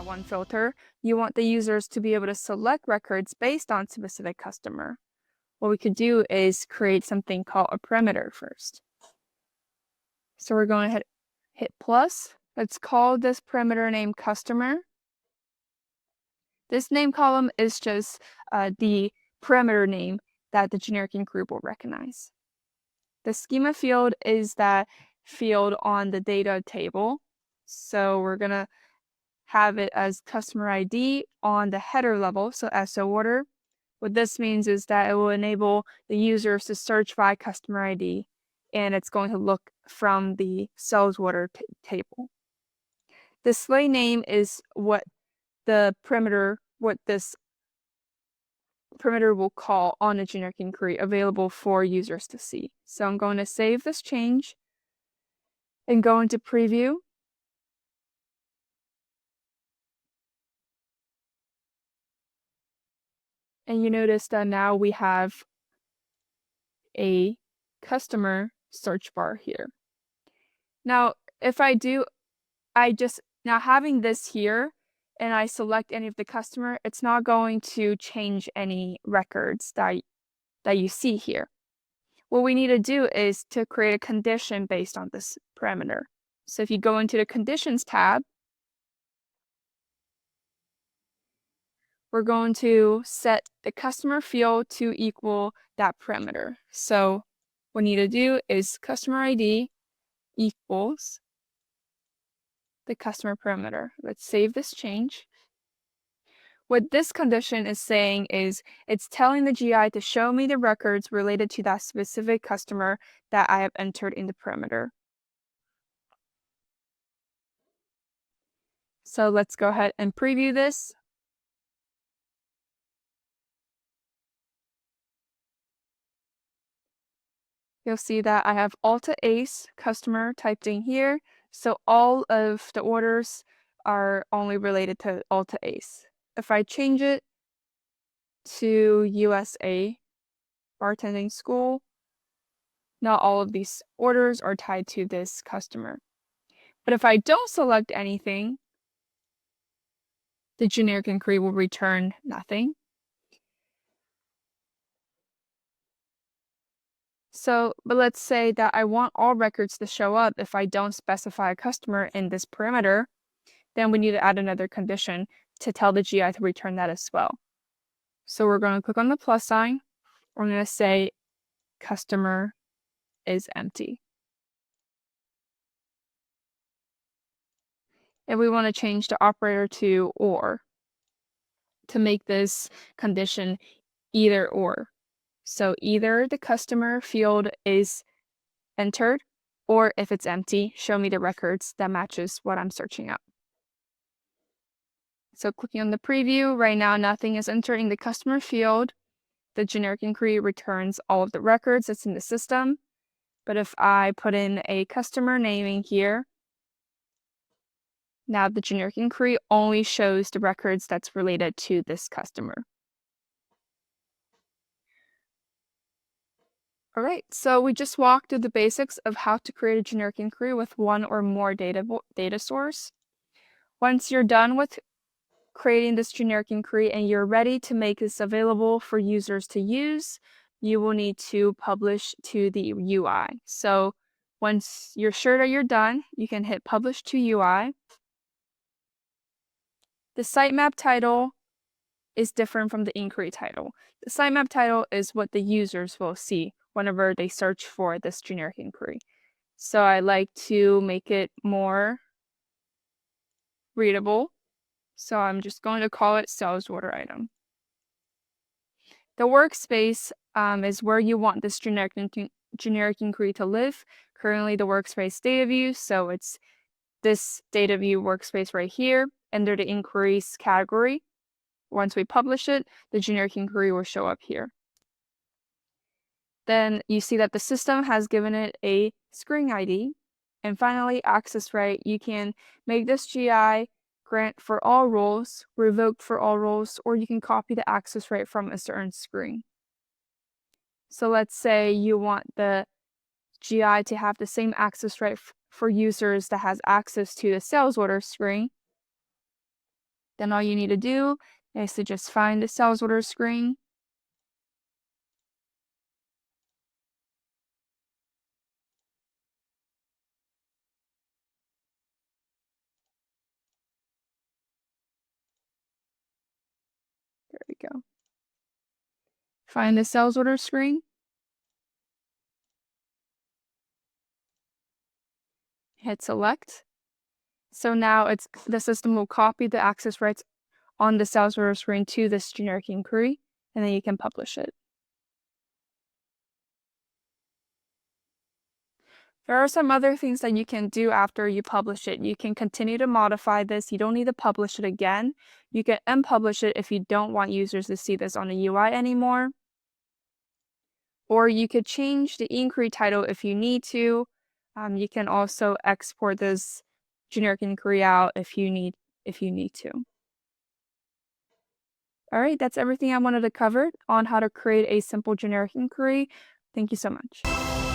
one filter, you want the users to be able to select records based on specific customer. What we could do is create something called a parameter first. So we're going to hit plus. Let's call this parameter name customer. This name column is just the parameter name that the generic inquiry will recognize. The schema field is that field on the data table. So we're going to have it as customer ID on the header level, so SO order. What this means is that it will enable the users to search by customer ID, and it's going to look from the sales order table. Display name is what this parameter will call on a generic inquiry available for users to see. So I'm going to save this change and go into preview. And you notice that now we have a customer search bar here. Now, if now having this here and I select any of the customer, it's not going to change any records that you see here. What we need to do is to create a condition based on this parameter. So if you go into the conditions tab, we're going to set the customer field to equal that parameter. So what we need to do is customer ID equals the customer parameter. Let's save this change. What this condition is saying is it's telling the GI to show me the records related to that specific customer that I have entered in the parameter. So let's go ahead and preview this. You'll see that I have Alta Ace customer typed in here. So all of the orders are only related to Alta Ace. If I change it to USA bartending school, not all of these orders are tied to this customer. But if I don't select anything, the generic inquiry will return nothing. But let's say that I want all records to show up if I don't specify a customer in this parameter, then we need to add another condition to tell the GI to return that as well. So we're going to click on the plus sign. We're going to say customer is empty. And we want to change the operator to or to make this condition either or. So either the customer field is entered, or if it's empty, show me the records that matches what I'm searching up. So clicking on the preview, right now nothing is entered in the customer field. The generic inquiry returns all of the records that's in the system. But if I put in a customer name in here, now the generic inquiry only shows the records that's related to this customer. All right, so we just walked through the basics of how to create a generic inquiry with one or more data source. Once you're done with creating this generic inquiry and you're ready to make this available for users to use, you will need to publish to the UI. So once you're sure that you're done, you can hit publish to UI. The sitemap title is different from the inquiry title. The sitemap title is what the users will see whenever they search for this generic inquiry. So I like to make it more readable. So I'm just going to call it sales order item. The workspace is where you want this generic inquiry to live. Currently the workspace data view, so it's this data view workspace right here under the inquiries category. Once we publish it, the generic inquiry will show up here. Then you see that the system has given it a screen ID. And finally, access right. You can make this GI grant for all roles, revoke for all roles, or you can copy the access right from a certain screen. So let's say you want the GI to have the same access right for users that has access to the sales order screen. Then all you need to do is to just find the sales order screen. There we go. Find the sales order screen, hit select. So now the system will copy the access rights on the sales order screen to this generic inquiry, and then you can publish it. There are some other things that you can do after you publish it. You can continue to modify this. You don't need to publish it again. You can unpublish it if you don't want users to see this on the UI anymore. Or you could change the inquiry title if you need to. You can also export this generic inquiry out if you need to. All right, that's everything I wanted to cover on how to create a simple generic inquiry. Thank you so much.